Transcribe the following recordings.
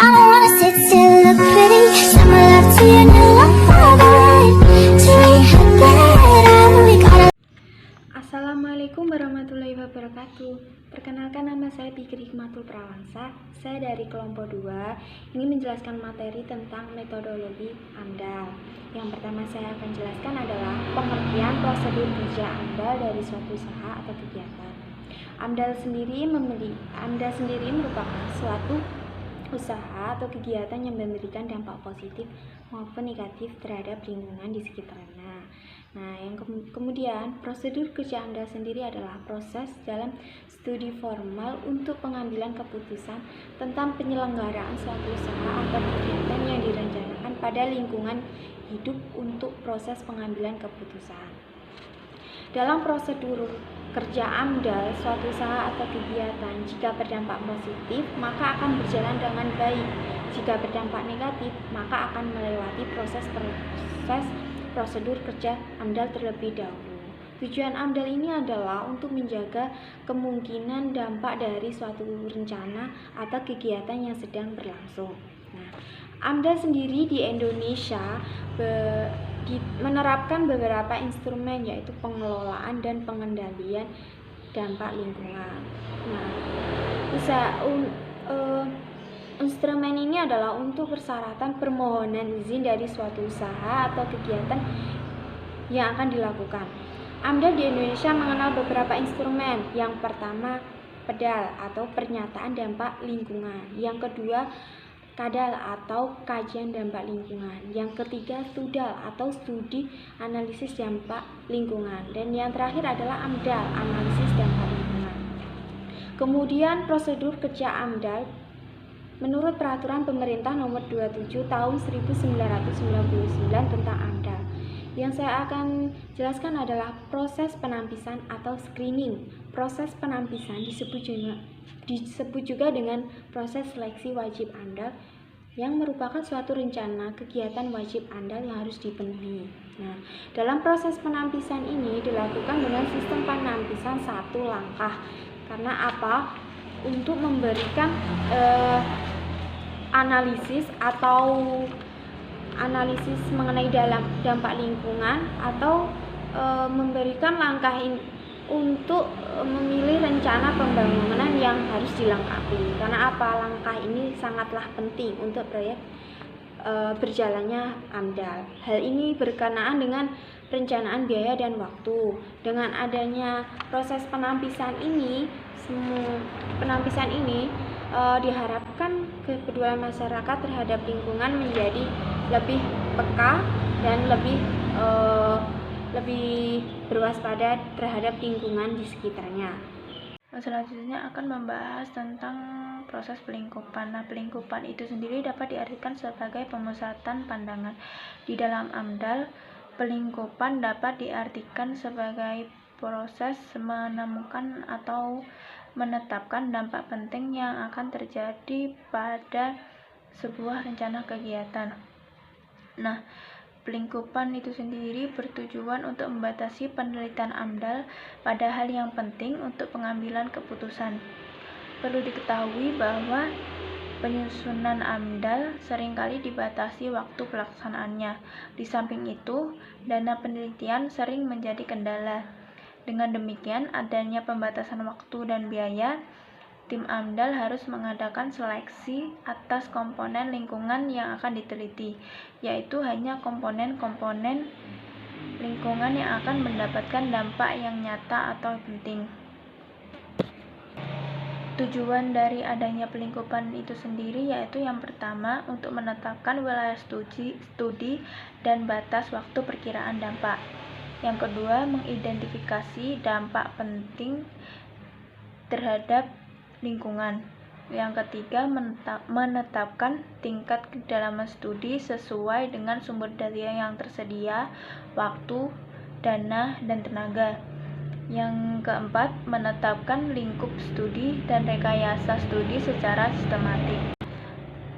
I don't wanna sit still, look pretty. Send my love to your new lover. To regret, we gotta. Assalamualaikum warahmatullahi wabarakatuh. Perkenalkan, nama saya Fikri Hikmatul Prawansa. Saya dari kelompok 2. Ini menjelaskan materi tentang metodologi AMDAL. Yang pertama saya akan jelaskan adalah pengertian prosedur kerja AMDAL dari suatu usaha atau kegiatan. AMDAL sendiri merupakan suatu usaha atau kegiatan yang memberikan dampak positif maupun negatif terhadap lingkungan di sekitarnya. Nah, yang kemudian prosedur kerja AMDAL sendiri adalah proses dalam studi formal untuk pengambilan keputusan tentang penyelenggaraan suatu usaha atau kegiatan yang direncanakan pada lingkungan hidup untuk proses pengambilan keputusan. Dalam prosedur kerja AMDAL, suatu usaha atau kegiatan jika berdampak positif maka akan berjalan dengan baik. Jika berdampak negatif maka akan melewati proses prosedur kerja AMDAL terlebih dahulu. Tujuan AMDAL ini adalah untuk menjaga kemungkinan dampak dari suatu rencana atau kegiatan yang sedang berlangsung. Nah, AMDAL sendiri di Indonesia menerapkan beberapa instrumen, yaitu pengelolaan dan pengendalian dampak lingkungan. Nah, instrumen ini adalah untuk persyaratan permohonan izin dari suatu usaha atau kegiatan yang akan dilakukan. AMDAL di Indonesia mengenal beberapa instrumen. Yang pertama, PEDAL atau pernyataan dampak lingkungan. Yang kedua, KADAL atau kajian dampak lingkungan. Yang ketiga, STUDAL atau studi analisis dampak lingkungan. Dan yang terakhir adalah AMDAL, analisis dampak lingkungan. Kemudian prosedur kerja AMDAL menurut peraturan pemerintah nomor 27 tahun 1999 tentang AMDAL. Yang saya akan jelaskan adalah proses penampisan atau screening. Proses penampisan disebut juga dengan proses seleksi wajib AMDAL yang merupakan suatu rencana kegiatan wajib AMDAL yang harus dipenuhi. Nah, dalam proses penampisan ini dilakukan dengan sistem penampisan satu langkah. Karena apa? Untuk memberikan analisis mengenai dampak lingkungan atau memberikan langkah untuk memilih rencana pembangunan yang harus dilengkapi. Karena apa? Langkah ini sangatlah penting untuk proyek berjalannya AMDAL. Hal ini berkenaan dengan perencanaan biaya dan waktu. Dengan adanya proses penampisan ini diharapkan kepedulian masyarakat terhadap lingkungan menjadi lebih peka dan lebih berwaspada terhadap lingkungan di sekitarnya. Selanjutnya akan membahas tentang proses pelingkupan. Nah, pelingkupan itu sendiri dapat diartikan sebagai pemusatan pandangan. Di dalam AMDAL, pelingkupan dapat diartikan sebagai proses menemukan atau menetapkan dampak penting yang akan terjadi pada sebuah rencana kegiatan. Nah, pelingkupan itu sendiri bertujuan untuk membatasi penelitian AMDAL pada hal yang penting untuk pengambilan keputusan. Perlu diketahui bahwa penyusunan AMDAL seringkali dibatasi waktu pelaksanaannya. Di samping itu, dana penelitian sering menjadi kendala. Dengan demikian, adanya pembatasan waktu dan biaya, tim AMDAL harus mengadakan seleksi atas komponen lingkungan yang akan diteliti, yaitu hanya komponen-komponen lingkungan yang akan mendapatkan dampak yang nyata atau penting. Tujuan dari adanya pelingkupan itu sendiri yaitu yang pertama, untuk menetapkan wilayah studi dan batas waktu perkiraan dampak. Yang kedua, mengidentifikasi dampak penting terhadap lingkungan. Yang ketiga, menetapkan tingkat kedalaman studi sesuai dengan sumber daya yang tersedia, waktu, dana, dan tenaga. Yang keempat, menetapkan lingkup studi dan rekayasa studi secara sistematik.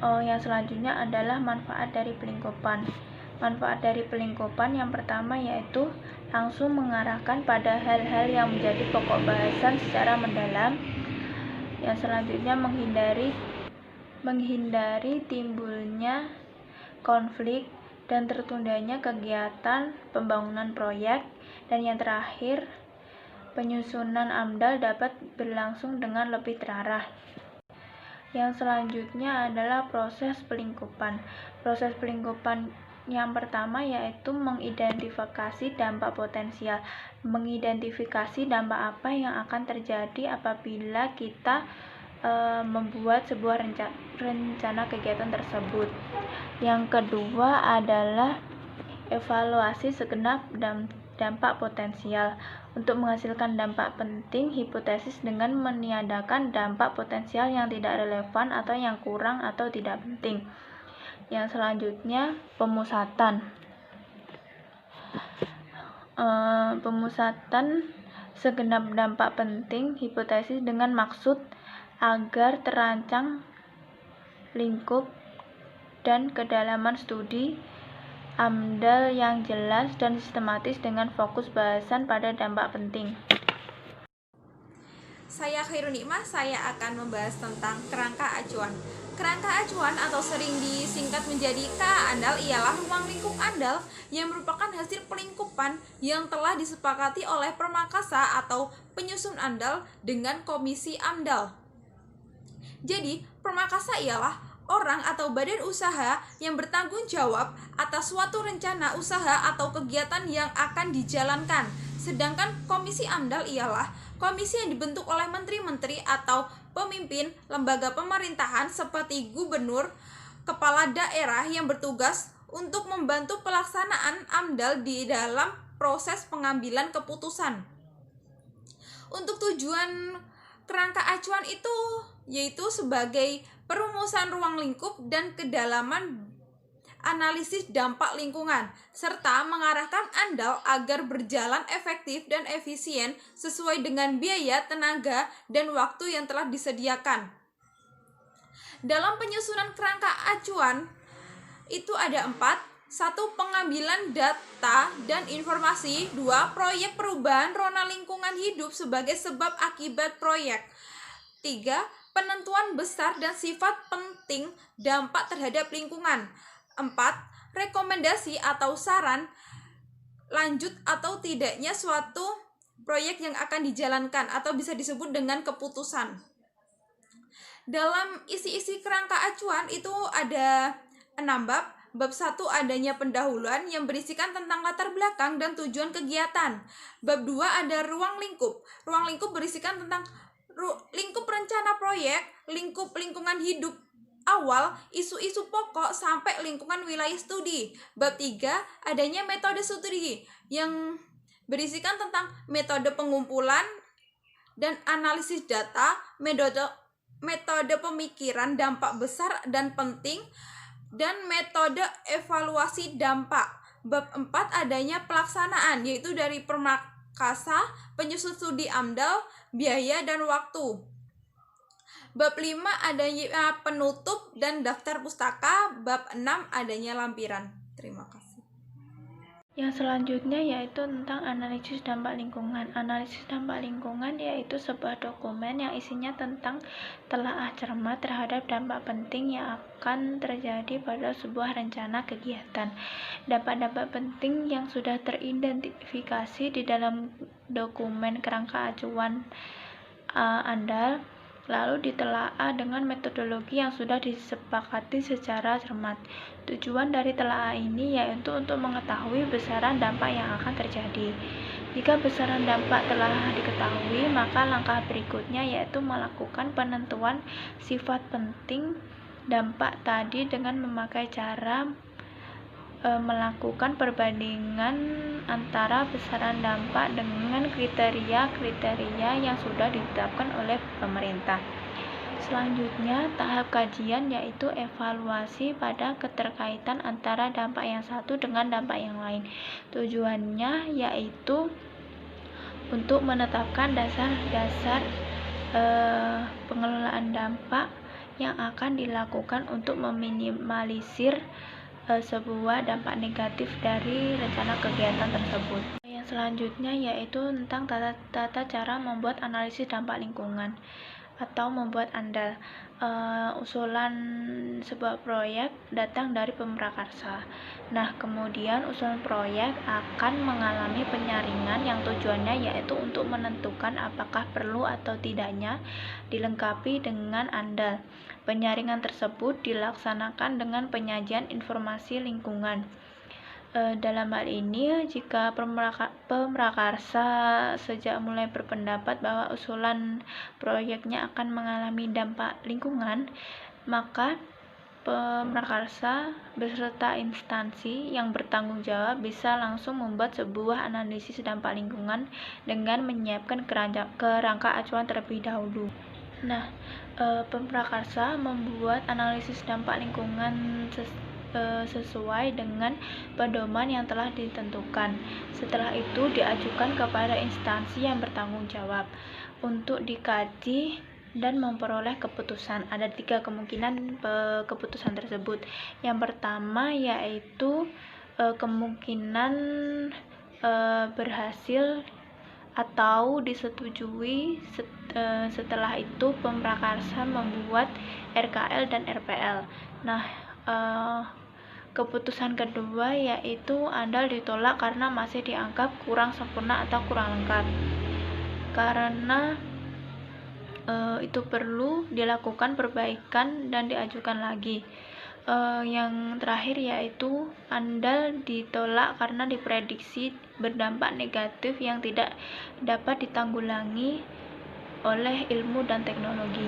Yang selanjutnya adalah manfaat dari pelingkupan. Manfaat dari pelingkupan yang pertama yaitu langsung mengarahkan pada hal-hal yang menjadi pokok bahasan secara mendalam. Yang selanjutnya menghindari menghindari timbulnya konflik dan tertundanya kegiatan pembangunan proyek, dan yang terakhir, penyusunan AMDAL dapat berlangsung dengan lebih terarah. Yang selanjutnya adalah proses pelingkupan. Proses pelingkupan yang pertama yaitu mengidentifikasi dampak potensial. Mengidentifikasi dampak apa yang akan terjadi apabila kita membuat sebuah rencana kegiatan tersebut. Yang kedua adalah evaluasi segenap dampak potensial. Untuk menghasilkan dampak penting hipotesis dengan meniadakan dampak potensial yang tidak relevan atau yang kurang atau tidak penting. Yang selanjutnya, pemusatan. Pemusatan segenap dampak penting hipotesis dengan maksud agar terancang lingkup dan kedalaman studi AMDAL yang jelas dan sistematis dengan fokus bahasan pada dampak penting. Saya Khairun Nikmah, saya akan membahas tentang kerangka acuan. Kerangka acuan atau sering disingkat menjadi KA AMDAL ialah ruang lingkup AMDAL yang merupakan hasil pelingkupan yang telah disepakati oleh Permakasa atau penyusun AMDAL dengan Komisi AMDAL. Jadi, Permakasa ialah orang atau badan usaha yang bertanggung jawab atas suatu rencana usaha atau kegiatan yang akan dijalankan. Sedangkan Komisi AMDAL ialah komisi yang dibentuk oleh menteri-menteri atau pemimpin lembaga pemerintahan seperti gubernur, kepala daerah yang bertugas untuk membantu pelaksanaan AMDAL di dalam proses pengambilan keputusan. Untuk tujuan kerangka acuan itu yaitu sebagai perumusan ruang lingkup dan kedalaman analisis dampak lingkungan, serta mengarahkan AMDAL agar berjalan efektif dan efisien sesuai dengan biaya, tenaga, dan waktu yang telah disediakan. Dalam penyusunan kerangka acuan, itu ada 4. 1. Pengambilan data dan informasi. 2. Proyek perubahan rona lingkungan hidup sebagai sebab akibat proyek. 3. Penentuan besar dan sifat penting dampak terhadap lingkungan. 4. Rekomendasi atau saran lanjut atau tidaknya suatu proyek yang akan dijalankan atau bisa disebut dengan keputusan. Dalam isi-isi kerangka acuan itu ada 6 bab. Bab 1 adanya pendahuluan yang berisikan tentang latar belakang dan tujuan kegiatan. Bab 2 ada ruang lingkup. Ruang lingkup berisikan tentang lingkup rencana proyek, lingkup lingkungan hidup awal, isu-isu pokok, sampai lingkungan wilayah studi. Bab 3 adanya metode studi yang berisikan tentang metode pengumpulan dan analisis data, metode pemikiran dampak besar dan penting, dan metode evaluasi dampak. Bab 4 adanya pelaksanaan, yaitu dari Permakasa, penyusun studi AMDAL, biaya dan waktu. Bab 5 adanya penutup dan daftar pustaka. Bab 6 adanya lampiran. Terima kasih. Yang selanjutnya yaitu tentang analisis dampak lingkungan. Analisis dampak lingkungan yaitu sebuah dokumen yang isinya tentang telaah cermat terhadap dampak penting yang akan terjadi pada sebuah rencana kegiatan. Dampak-dampak penting yang sudah teridentifikasi di dalam dokumen kerangka acuan AMDAL lalu ditelaah dengan metodologi yang sudah disepakati secara cermat. Tujuan dari telaah ini yaitu untuk mengetahui besaran dampak yang akan terjadi. Jika besaran dampak telah diketahui, maka langkah berikutnya yaitu melakukan penentuan sifat penting dampak tadi dengan memakai cara melakukan perbandingan antara besaran dampak dengan kriteria-kriteria yang sudah ditetapkan oleh pemerintah. Selanjutnya, tahap kajian yaitu evaluasi pada keterkaitan antara dampak yang satu dengan dampak yang lain. Tujuannya yaitu untuk menetapkan dasar-dasar pengelolaan dampak yang akan dilakukan untuk meminimalisir sebuah dampak negatif dari rencana kegiatan tersebut. Yang selanjutnya yaitu tentang tata cara membuat analisis dampak lingkungan. atau membuat AMDAL. Usulan sebuah proyek datang dari pemrakarsa. Nah, kemudian usulan proyek akan mengalami penyaringan yang tujuannya yaitu untuk menentukan apakah perlu atau tidaknya dilengkapi dengan AMDAL. Penyaringan tersebut dilaksanakan dengan penyajian informasi lingkungan. Dalam hal ini, jika pemrakarsa sejak mulai berpendapat bahwa usulan proyeknya akan mengalami dampak lingkungan, maka pemrakarsa beserta instansi yang bertanggung jawab bisa langsung membuat sebuah analisis dampak lingkungan dengan menyiapkan kerangka acuan terlebih dahulu. Nah, pemrakarsa membuat analisis dampak lingkungan sesuai dengan pedoman yang telah ditentukan. Setelah itu diajukan kepada instansi yang bertanggung jawab untuk dikaji dan memperoleh keputusan. Ada 3 kemungkinan keputusan tersebut. Yang pertama yaitu kemungkinan berhasil atau disetujui. Setelah itu pemrakarsa membuat RKL dan RPL. Nah, keputusan kedua yaitu AMDAL ditolak karena masih dianggap kurang sempurna atau kurang lengkap, karena itu perlu dilakukan perbaikan dan diajukan lagi. Yang terakhir yaitu AMDAL ditolak karena diprediksi berdampak negatif yang tidak dapat ditanggulangi oleh ilmu dan teknologi.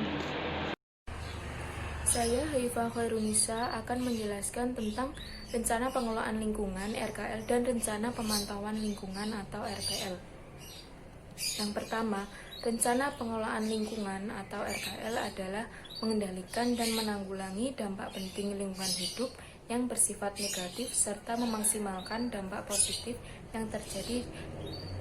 Saya Haifah Khairunisa akan menjelaskan tentang Rencana Pengelolaan Lingkungan (RKL) dan Rencana Pemantauan Lingkungan atau RPL. Yang pertama, Rencana Pengelolaan Lingkungan atau RKL adalah mengendalikan dan menanggulangi dampak penting lingkungan hidup yang bersifat negatif serta memaksimalkan dampak positif yang terjadi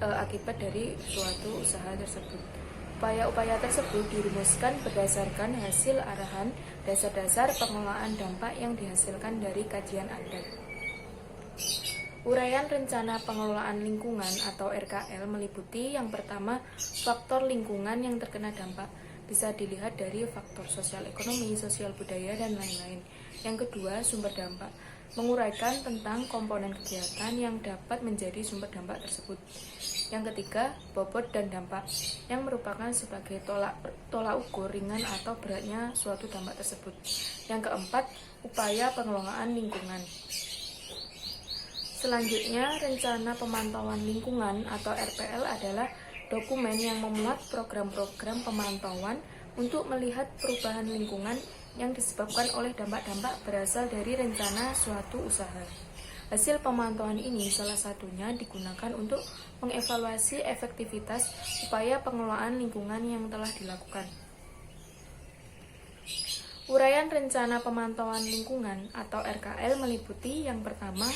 akibat dari suatu usaha tersebut. Upaya-upaya tersebut dirumuskan berdasarkan hasil arahan dasar-dasar pengelolaan dampak yang dihasilkan dari kajian AMDAL. Uraian Rencana Pengelolaan Lingkungan atau RKL meliputi yang pertama, faktor lingkungan yang terkena dampak. Bisa dilihat dari faktor sosial ekonomi, sosial budaya, dan lain-lain. Yang kedua, sumber dampak. Menguraikan tentang komponen kegiatan yang dapat menjadi sumber dampak tersebut. Yang ketiga, bobot dan dampak, yang merupakan sebagai tolak ukur ringan atau beratnya suatu dampak tersebut. Yang keempat, upaya pengelolaan lingkungan. Selanjutnya, Rencana Pemantauan Lingkungan atau RPL adalah dokumen yang memuat program-program pemantauan untuk melihat perubahan lingkungan yang disebabkan oleh dampak-dampak berasal dari rencana suatu usaha. Hasil pemantauan ini salah satunya digunakan untuk mengevaluasi efektivitas upaya pengelolaan lingkungan yang telah dilakukan. Uraian Rencana Pemantauan Lingkungan atau RKL meliputi yang pertama,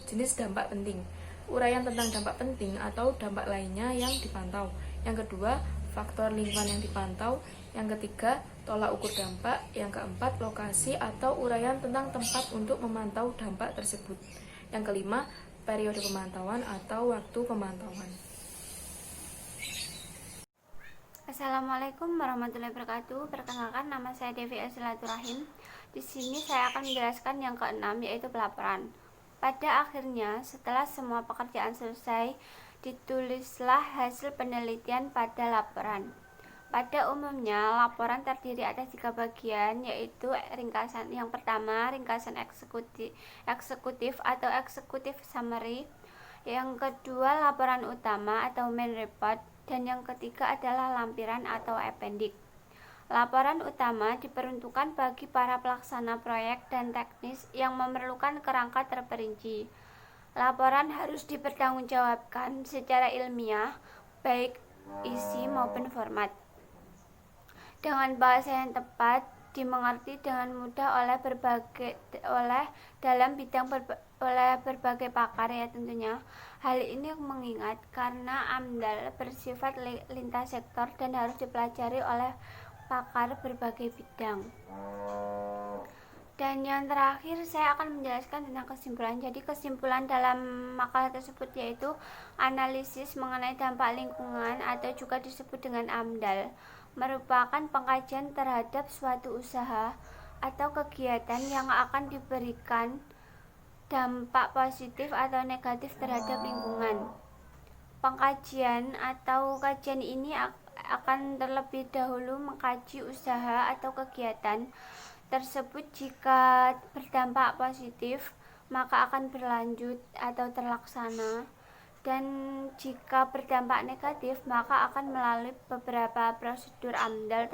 jenis dampak penting. Uraian tentang dampak penting atau dampak lainnya yang dipantau. Yang kedua, faktor lingkungan yang dipantau. Yang ketiga, tolak ukur dampak. Yang keempat, lokasi atau uraian tentang tempat untuk memantau dampak tersebut. Yang kelima, periode pemantauan atau waktu pemantauan. Assalamualaikum warahmatullahi wabarakatuh. Perkenalkan, nama saya Devi Silaturahim. Di sini saya akan menjelaskan yang keenam, yaitu pelaporan. Pada akhirnya, setelah semua pekerjaan selesai, ditulislah hasil penelitian pada laporan. Pada umumnya, laporan terdiri atas 3 bagian, yaitu ringkasan. Yang pertama, ringkasan eksekutif atau executive summary. Yang kedua, laporan utama atau main report. Dan yang ketiga adalah lampiran atau appendix. Laporan utama diperuntukkan bagi para pelaksana proyek dan teknis yang memerlukan kerangka terperinci. Laporan harus dipertanggungjawabkan secara ilmiah, baik isi maupun format, dengan bahasa yang tepat, dimengerti dengan mudah oleh berbagai pakar ya tentunya. Hal ini mengingat karena AMDAL bersifat lintas sektor dan harus dipelajari oleh pakar berbagai bidang. Dan yang terakhir saya akan menjelaskan tentang kesimpulan. Jadi kesimpulan dalam makalah tersebut yaitu analisis mengenai dampak lingkungan atau juga disebut dengan AMDAL merupakan pengkajian terhadap suatu usaha atau kegiatan yang akan diberikan dampak positif atau negatif terhadap lingkungan. Pengkajian atau kajian ini akan terlebih dahulu mengkaji usaha atau kegiatan tersebut. Jika berdampak positif, maka akan berlanjut atau terlaksana, dan jika berdampak negatif, maka akan melalui beberapa prosedur AMDAL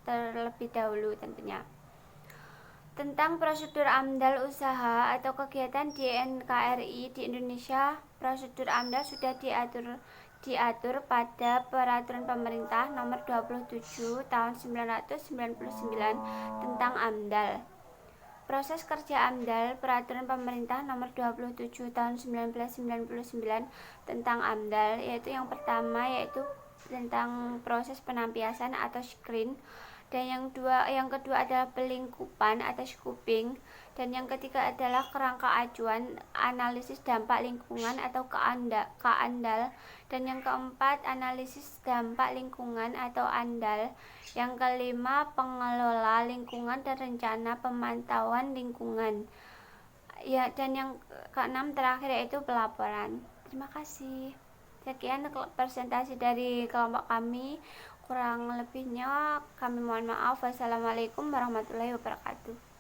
terlebih dahulu tentunya. Tentang prosedur AMDAL usaha atau kegiatan di NKRI di Indonesia, prosedur AMDAL sudah diatur pada Peraturan Pemerintah Nomor 27 Tahun 1999 tentang AMDAL. Proses kerja AMDAL, Peraturan Pemerintah Nomor 27 Tahun 1999 tentang AMDAL, yaitu yang pertama yaitu tentang proses penampiasan atau screen, dan yang kedua adalah pelingkupan atau scoping, dan yang ketiga adalah kerangka acuan analisis dampak lingkungan atau KANDAL, dan yang keempat analisis dampak lingkungan atau ANDAL, yang kelima pengelola lingkungan dan rencana pemantauan lingkungan, ya, dan yang keenam terakhir yaitu pelaporan. Terima kasih. Sekian presentasi dari kelompok kami. Kurang lebihnya kami mohon maaf. Wassalamualaikum warahmatullahi wabarakatuh.